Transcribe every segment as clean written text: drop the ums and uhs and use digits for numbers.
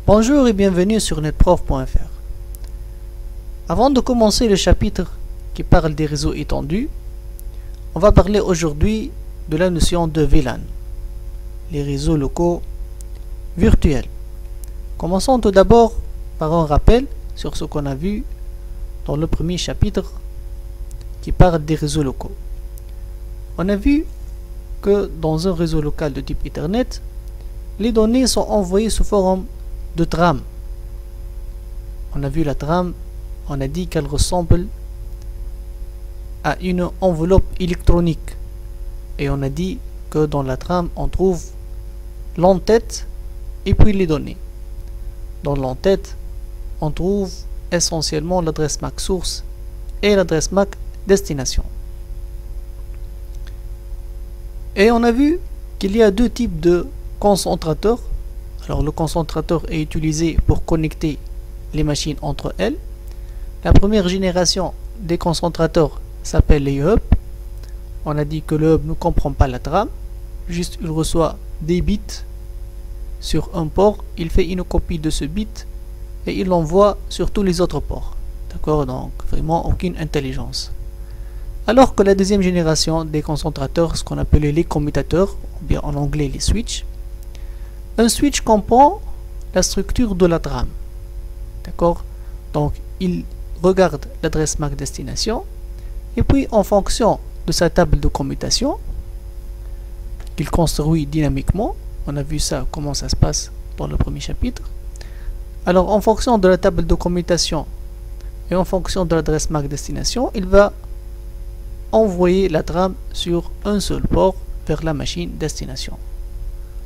Bonjour et bienvenue sur netprof.fr. Avant de commencer le chapitre qui parle des réseaux étendus, on va parler aujourd'hui de la notion de VLAN, les réseaux locaux virtuels. Commençons tout d'abord par un rappel sur ce qu'on a vu dans le premier chapitre qui parle des réseaux locaux. On a vu que dans un réseau local de type Ethernet, les données sont envoyées sous forme de trame. On a vu la trame, on a dit qu'elle ressemble à une enveloppe électronique. Et on a dit que dans la trame, on trouve l'entête et puis les données. Dans l'entête, on trouve essentiellement l'adresse MAC source et l'adresse MAC destination. Et on a vu qu'il y a deux types de concentrateurs. Alors le concentrateur est utilisé pour connecter les machines entre elles. La première génération des concentrateurs s'appelle les hubs. On a dit que le hub ne comprend pas la trame, juste il reçoit des bits sur un port, il fait une copie de ce bit et il l'envoie sur tous les autres ports. D'accord, donc vraiment aucune intelligence. Alors que la deuxième génération des concentrateurs, ce qu'on appelait les commutateurs, ou bien en anglais les switches, un switch comprend la structure de la trame. D'accord? Donc, il regarde l'adresse MAC destination et puis en fonction de sa table de commutation qu'il construit dynamiquement, on a vu ça, comment ça se passe dans le premier chapitre. Alors, en fonction de la table de commutation et en fonction de l'adresse MAC destination, il va envoyer la trame sur un seul port vers la machine destination.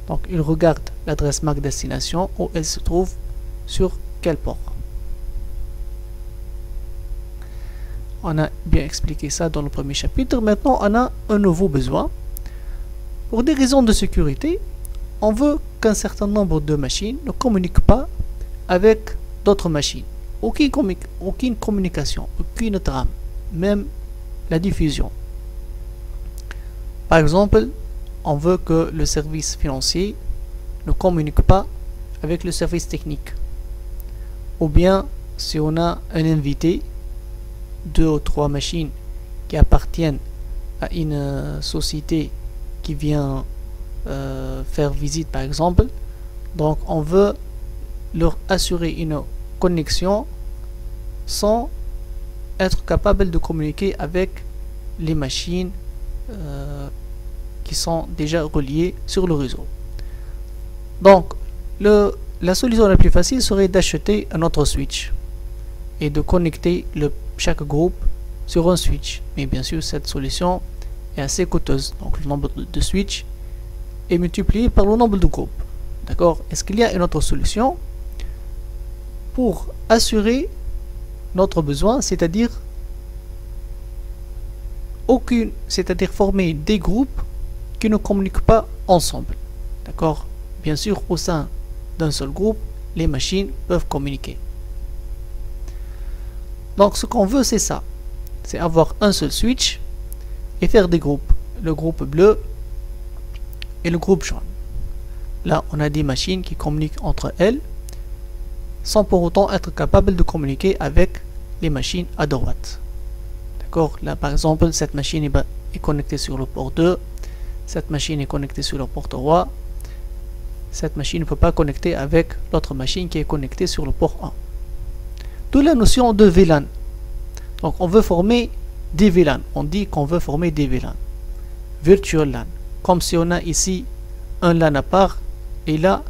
Donc il regarde l'adresse MAC destination où elle se trouve sur quel port. On a bien expliqué ça dans le premier chapitre. Maintenant on a un nouveau besoin. Pour des raisons de sécurité, on veut qu'un certain nombre de machines ne communiquent pas avec d'autres machines. Aucune communication, aucune trame, même la diffusion. Par exemple, on veut que le service financier ne communique pas avec le service technique. Ou bien, si on a un invité, 2 ou 3 machines qui appartiennent à une société qui vient faire visite par exemple, donc on veut leur assurer une connexion sans être capable de communiquer avec les machines qui sont déjà reliés sur le réseau. Donc la solution la plus facile serait d'acheter un autre switch et de connecter chaque groupe sur un switch, mais bien sûr cette solution est assez coûteuse, donc le nombre de switches est multiplié par le nombre de groupes. D'accord? Est-ce qu'il y a une autre solution pour assurer notre besoin, c'est-à-dire former des groupes qui ne communiquent pas ensemble. D'accord? Bien sûr, au sein d'un seul groupe, les machines peuvent communiquer. Donc ce qu'on veut, c'est ça. C'est avoir un seul switch et faire des groupes. Le groupe bleu et le groupe jaune. Là, on a des machines qui communiquent entre elles sans pour autant être capables de communiquer avec les machines à droite. D'accord? Là, par exemple, cette machine est connectée sur le port 2. Cette machine est connectée sur le port 3. Cette machine ne peut pas connecter avec l'autre machine qui est connectée sur le port 1. D'où la notion de VLAN. Donc on veut former des VLAN. On dit qu'on veut former des VLAN. Virtual LAN. Comme si on a ici un LAN à part et là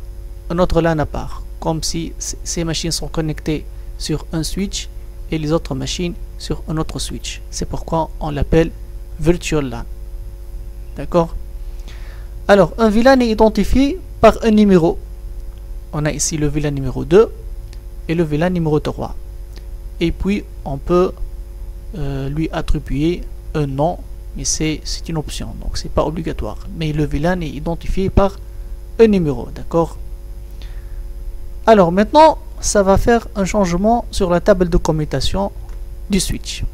un autre LAN à part. Comme si ces machines sont connectées sur un switch et les autres machines sur un autre switch. C'est pourquoi on l'appelle Virtual LAN. D'accord? Alors, un VLAN est identifié par un numéro. On a ici le VLAN numéro 2 et le VLAN numéro 3. Et puis, on peut lui attribuer un nom, mais c'est une option, donc c'est pas obligatoire. Mais le VLAN est identifié par un numéro, d'accord? Alors, maintenant, ça va faire un changement sur la table de commutation du switch.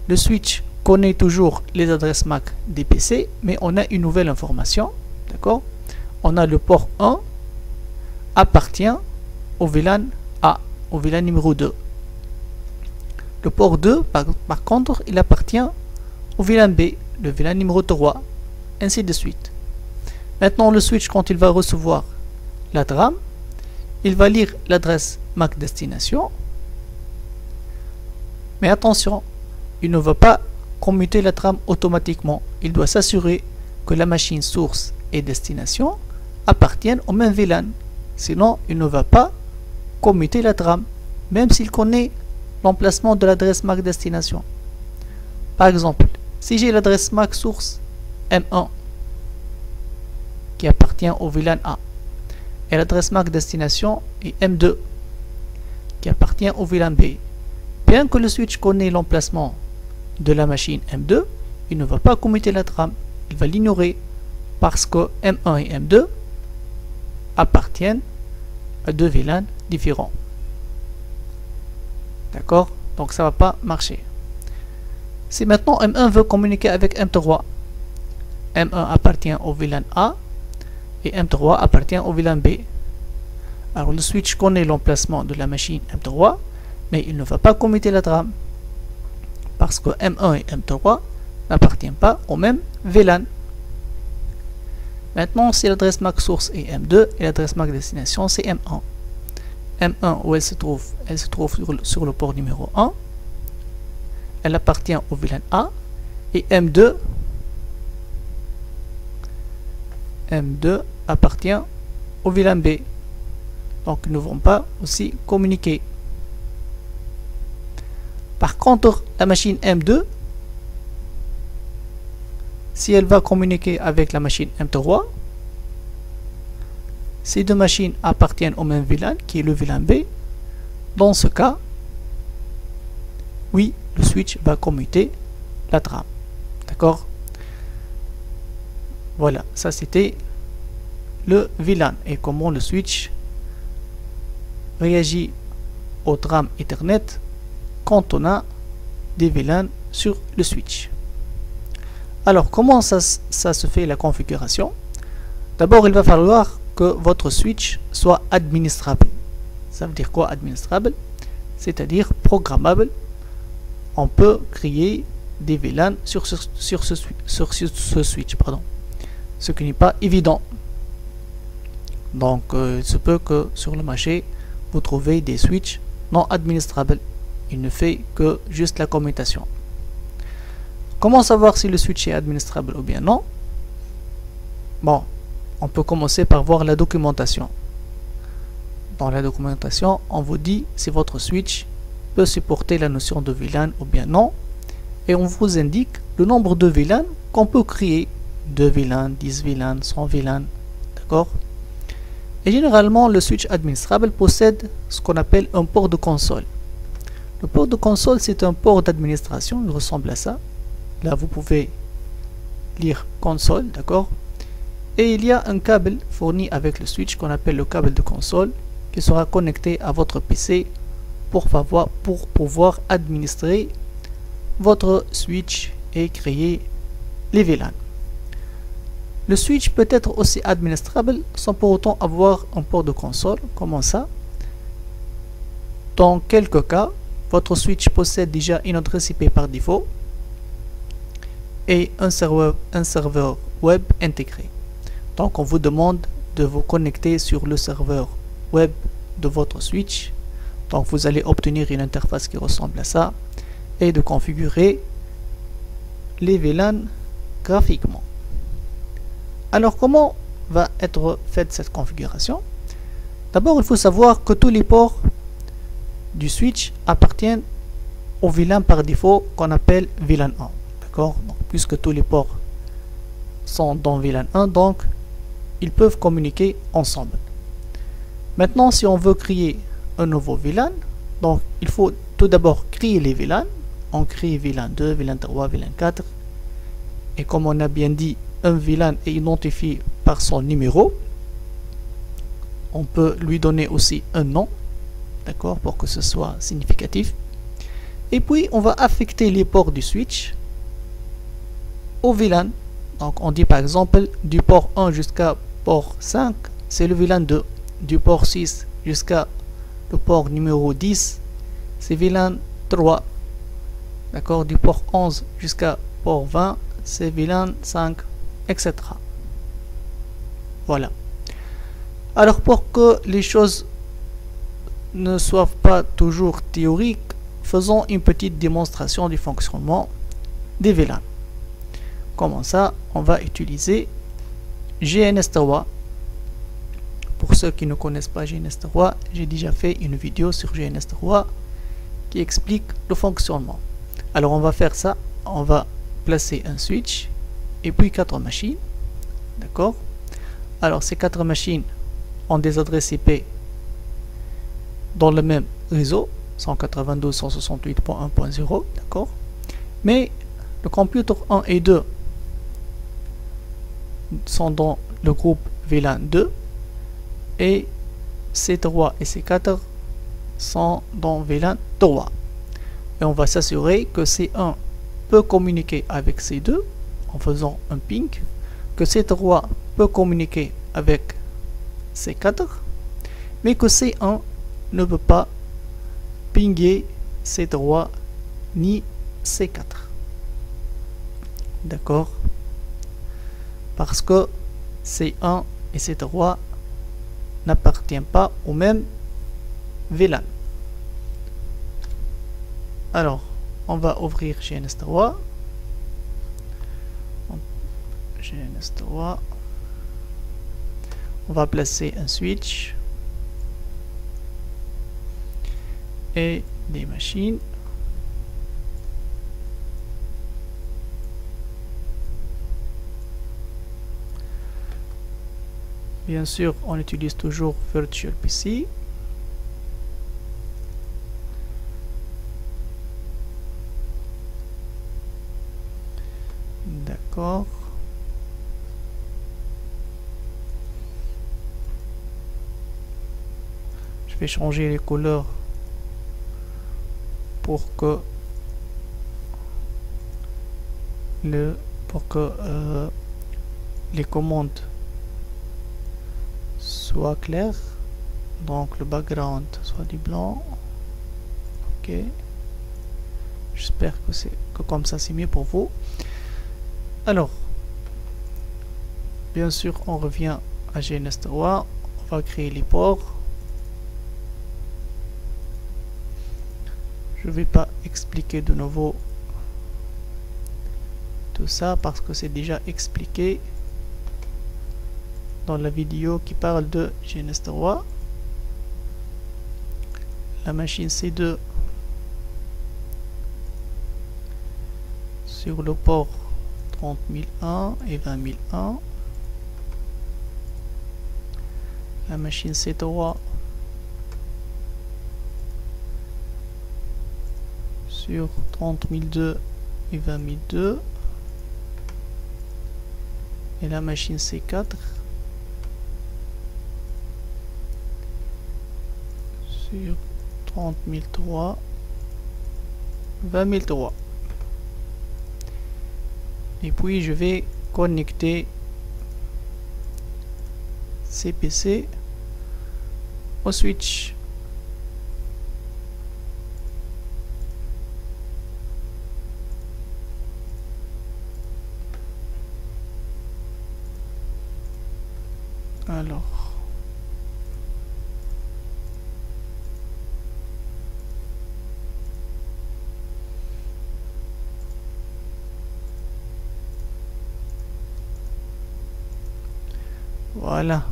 Le switch connaît toujours les adresses MAC des PC, mais on a une nouvelle information, d'accord? On a le port 1 appartient au VLAN A, au VLAN numéro 2. Le port 2, par contre, il appartient au VLAN B, le VLAN numéro 3, ainsi de suite. Maintenant, le switch, quand il va recevoir la trame, il va lire l'adresse MAC destination. Mais attention, il ne va pas commuter la trame automatiquement. Il doit s'assurer que la machine source et destination appartiennent au même VLAN. Sinon, il ne va pas commuter la trame, même s'il connaît l'emplacement de l'adresse MAC destination. Par exemple, si j'ai l'adresse MAC source M1 qui appartient au VLAN A et l'adresse MAC destination est M2 qui appartient au VLAN B, bien que le switch connaît l'emplacement de la machine M2, il ne va pas commuter la trame, il va l'ignorer parce que M1 et M2 appartiennent à deux VLAN différents. D'accord? Donc ça ne va pas marcher. Si maintenant M1 veut communiquer avec M3, M1 appartient au VLAN A et M3 appartient au VLAN B. Alors le switch connaît l'emplacement de la machine M3, mais il ne va pas commuter la trame parce que M1 et M3 n'appartiennent pas au même VLAN. Maintenant, si l'adresse MAC source est M2 et l'adresse MAC destination c'est M1. M1 où elle se trouve sur le port numéro 1. Elle appartient au VLAN A et M2 appartient au VLAN B. Donc ils ne vont pas aussi communiquer. Par contre, la machine M2, si elle va communiquer avec la machine M3, ces deux machines appartiennent au même VLAN qui est le VLAN B. Dans ce cas, oui, le switch va commuter la trame. D'accord? Voilà, ça c'était le VLAN et comment le switch réagit aux trames Ethernet quand on a des VLAN sur le switch. Alors, comment ça se fait la configuration? D'abord, il va falloir que votre switch soit administrable. Ça veut dire quoi administrable? C'est-à-dire programmable. On peut créer des VLAN sur ce switch, pardon. Ce qui n'est pas évident. Donc, il se peut que sur le marché, vous trouvez des switches non administrables. Il ne fait que juste la commutation. Comment savoir si le switch est administrable ou bien non? Bon, on peut commencer par voir la documentation. Dans la documentation, on vous dit si votre switch peut supporter la notion de VLAN ou bien non. Et on vous indique le nombre de VLAN qu'on peut créer. 2 VLAN, 10 VLAN, 100 VLAN. D'accord? Et généralement, le switch administrable possède ce qu'on appelle un port de console. Le port de console, c'est un port d'administration, il ressemble à ça. Là, vous pouvez lire console, d'accord? Et il y a un câble fourni avec le switch qu'on appelle le câble de console qui sera connecté à votre PC pour pouvoir administrer votre switch et créer les VLAN. Le switch peut être aussi administrable sans pour autant avoir un port de console. Comment ça? Dans quelques cas, votre switch possède déjà une adresse IP par défaut et un serveur web intégré. Donc on vous demande de vous connecter sur le serveur web de votre switch. Donc vous allez obtenir une interface qui ressemble à ça et de configurer les VLAN graphiquement. Alors comment va être faite cette configuration? D'abord il faut savoir que tous les ports du switch appartiennent au VLAN par défaut qu'on appelle VLAN 1. D'accord? Puisque tous les ports sont dans VLAN 1, donc ils peuvent communiquer ensemble. Maintenant, si on veut créer un nouveau VLAN, donc il faut tout d'abord créer les VLAN. On crée VLAN 2, VLAN 3, VLAN 4. Et comme on a bien dit, un VLAN est identifié par son numéro. On peut lui donner aussi un nom, d'accord, pour que ce soit significatif. Et puis, on va affecter les ports du switch au VLAN. Donc, on dit par exemple, du port 1 jusqu'à port 5, c'est le VLAN 2. Du port 6 jusqu'à le port numéro 10, c'est VLAN 3. D'accord, du port 11 jusqu'à port 20, c'est VLAN 5, etc. Voilà. Alors pour que les choses ne soient pas toujours théoriques, faisons une petite démonstration du fonctionnement des VLAN. Comment ça? On va utiliser GNS3. Pour ceux qui ne connaissent pas GNS3, j'ai déjà fait une vidéo sur GNS3 qui explique le fonctionnement. Alors on va faire ça, on va placer un switch et puis 4 machines. D'accord? Alors ces 4 machines ont des adresses IP dans le même réseau, 192.168.1.0, d'accord? Mais le computer 1 et 2 sont dans le groupe VLAN 2 et C3 et C4 sont dans VLAN 3. Et on va s'assurer que C1 peut communiquer avec C2 en faisant un ping, que C3 peut communiquer avec C4, mais que C1 ne peut pas pinguer C3 ni C4. D'accord? Parce que C1 et C3 n'appartiennent pas au même VLAN. Alors, on va ouvrir GNS3. GNS3. On va placer un switch et des machines. Bien sûr, on utilise toujours Virtual PC. D'accord. Je vais changer les couleurs pour que les commandes soient claires. Donc le background soit du blanc. Ok. J'espère que comme ça c'est mieux pour vous. Alors, bien sûr, on revient à GNS3. On va créer les ports. Je ne vais pas expliquer de nouveau tout ça parce que c'est déjà expliqué dans la vidéo qui parle de GNS3. La machine C2 sur le port 30001 et 20001. La machine C3 sur 30002 et 20002. Et la machine C4 sur 30003 20003. Et puis je vais connecter ces PC au switch. Alors, voilà.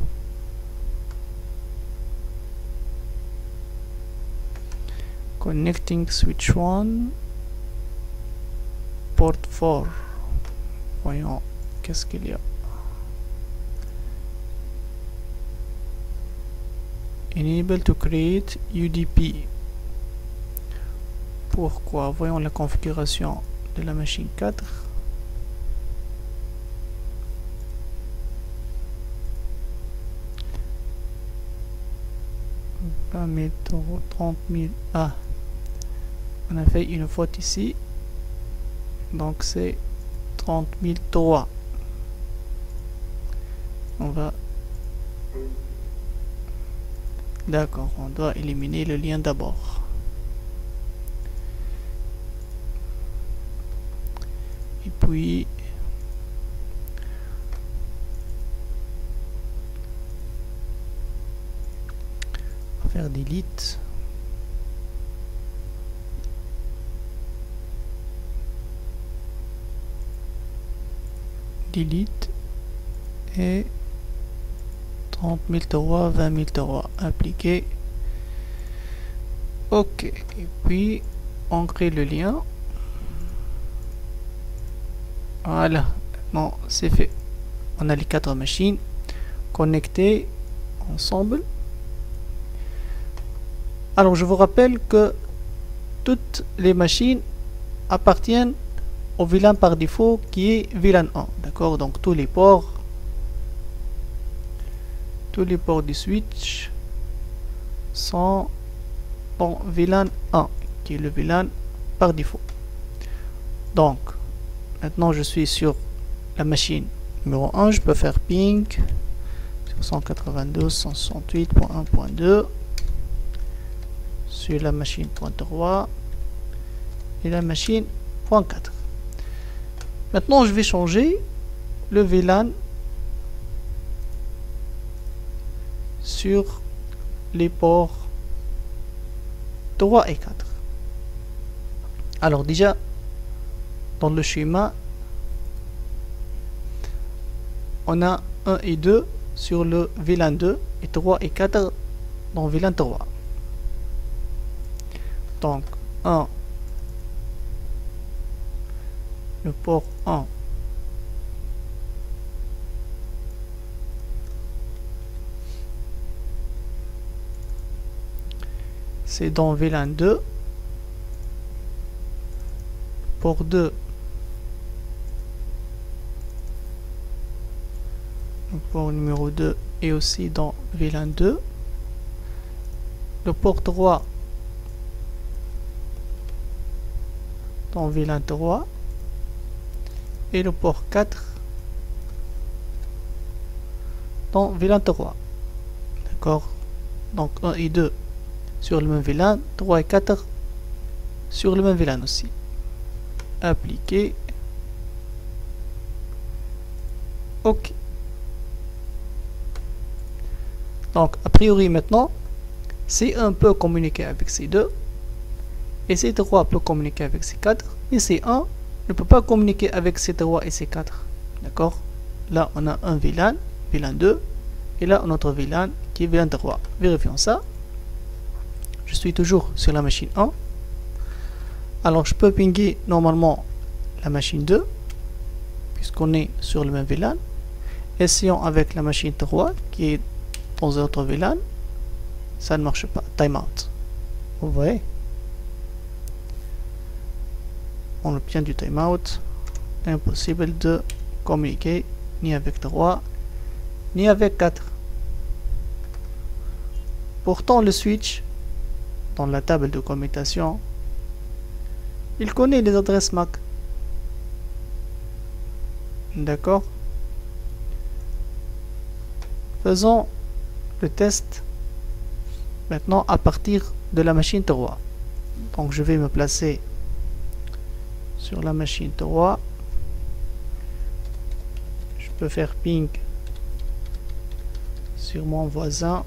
Connecting switch 1, port 4. Voyons qu'est-ce qu'il y a. Enable to create UDP. Pourquoi? Voyons la configuration de la machine 4. Mettre 30 000. Ah, on a fait une faute ici, donc c'est 30003. On va D'accord, on doit éliminer le lien d'abord. Et puis on va faire delete. Delete et 30 003, 20 003 appliqué. Ok, et puis on crée le lien. Voilà, bon, c'est fait. On a les 4 machines connectées ensemble. Alors je vous rappelle que toutes les machines appartiennent au VLAN par défaut qui est VLAN 1. D'accord, donc tous les ports du switch sont dans VLAN 1 qui est le VLAN par défaut. Donc maintenant je suis sur la machine numéro 1, je peux faire ping sur 192.168.1.2 sur la machine .3 et la machine .4. Maintenant je vais changer le VLAN sur les ports 3 et 4. Alors déjà dans le schéma on a 1 et 2 sur le VLAN 2 et 3 et 4 dans VLAN 3. Donc 1, le port 1 c'est dans VLAN 2, port 2 le port numéro 2 est aussi dans VLAN 2, le port 3 dans VLAN 3 et le port 4 dans VLAN 3. D'accord, donc 1 et 2 sur le même VLAN, 3 et 4 sur le même VLAN aussi. Appliquer. OK. Donc a priori maintenant C1 peut communiquer avec C2 et C3 peut communiquer avec C4, mais C1 ne peut pas communiquer avec C3 et C4. D'accord, là on a un VLAN, VLAN 2, et là un autre VLAN qui est VLAN 3. Vérifions ça. Je suis toujours sur la machine 1. Alors je peux pinguer normalement la machine 2 puisqu'on est sur le même VLAN. Essayons avec la machine 3 qui est dans un autre VLAN. Ça ne marche pas. Timeout. Vous voyez, on obtient du timeout. Impossible de communiquer ni avec 3 ni avec 4. Pourtant le switch dans la table de commutation il connaît les adresses MAC. D'accord, faisons le test maintenant à partir de la machine 3. Donc je vais me placer sur la machine 3. Je peux faire ping sur mon voisin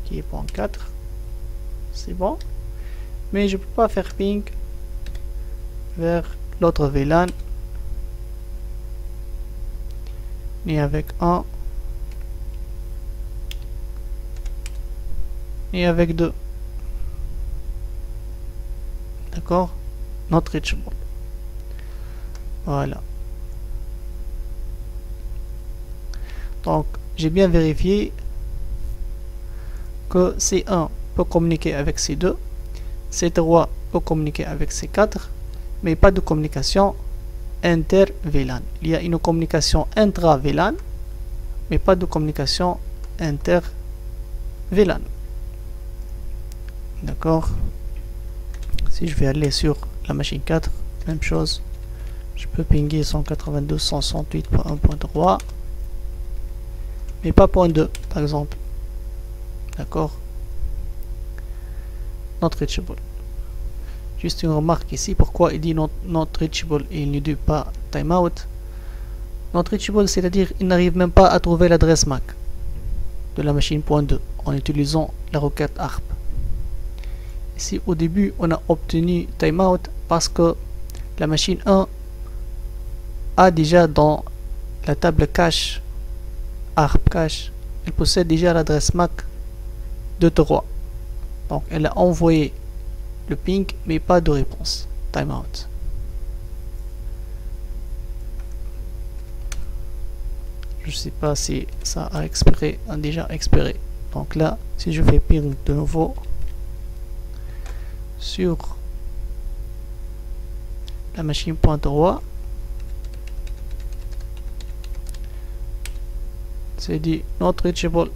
qui est point 4. C'est bon, mais je peux pas faire ping vers l'autre VLAN ni avec 1 ni avec 2. D'accord, not reachable. Voilà, donc j'ai bien vérifié que C1 peut communiquer avec C2, C3 peut communiquer avec C4, mais pas de communication inter-VLAN. Il y a une communication intra-VLAN, mais pas de communication inter-VLAN. D'accord, si je vais aller sur la machine 4, même chose, je peux pinguer 192.168.1.3, mais pas point 2 par exemple. D'accord, not reachable. Juste une remarque ici, pourquoi il dit not reachable et il ne dit pas timeout. Not reachable, c'est-à-dire il n'arrive même pas à trouver l'adresse MAC de la machine .2 en utilisant la requête ARP. Ici au début on a obtenu timeout parce que la machine 1 a déjà dans la table cache ARP cache, elle possède déjà l'adresse MAC de 3. Donc elle a envoyé le ping mais pas de réponse. Timeout. Je sais pas si ça a déjà expiré. Donc là, si je fais ping de nouveau sur la machine .3, c'est dit not reachable.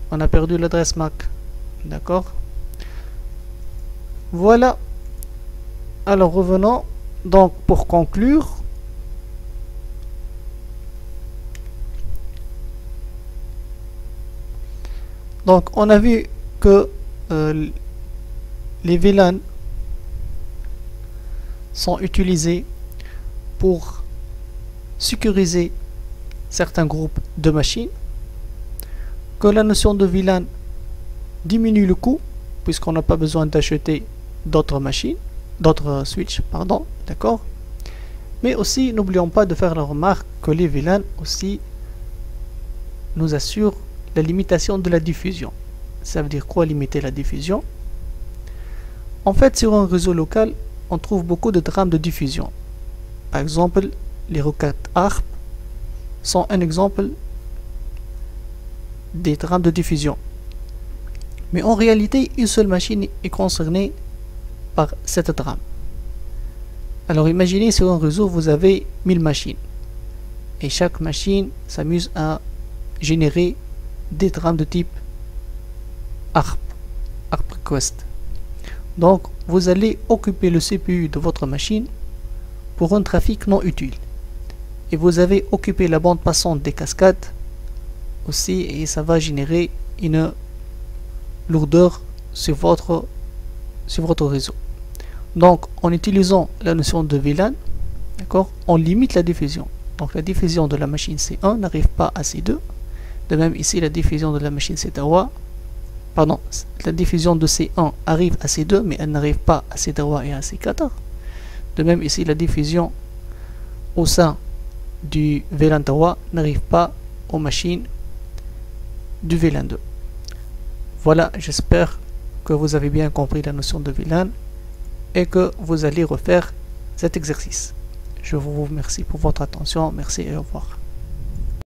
On a perdu l'adresse MAC. D'accord. Voilà. Alors revenons. Donc pour conclure, donc on a vu que les VLAN sont utilisés pour sécuriser certains groupes de machines, que la notion de VLAN diminue le coût puisqu'on n'a pas besoin d'acheter d'autres machines, d'autres switches, pardon, d'accord. Mais aussi n'oublions pas de faire la remarque que les VLAN aussi nous assurent la limitation de la diffusion. Ça veut dire quoi, limiter la diffusion? En fait, sur un réseau local, on trouve beaucoup de trames de diffusion. Par exemple, les requêtes ARP sont un exemple des trames de diffusion. Mais en réalité, une seule machine est concernée par cette trame. Alors imaginez sur un réseau, vous avez 1000 machines. Et chaque machine s'amuse à générer des trames de type ARP request. Donc vous allez occuper le CPU de votre machine pour un trafic non utile. Et vous avez occupé la bande passante des cascades aussi, et ça va générer une lourdeur sur votre réseau. Donc en utilisant la notion de VLAN, d'accord, on limite la diffusion. Donc la diffusion de la machine C1 n'arrive pas à C2. De même ici, la diffusion de la machine C3, pardon, la diffusion de C1 arrive à C2, mais elle n'arrive pas à C3 et à C4. De même ici, la diffusion au sein du VLAN 3 n'arrive pas aux machines du VLAN 2. Voilà, j'espère que vous avez bien compris la notion de VLAN et que vous allez refaire cet exercice. Je vous remercie pour votre attention. Merci et au revoir.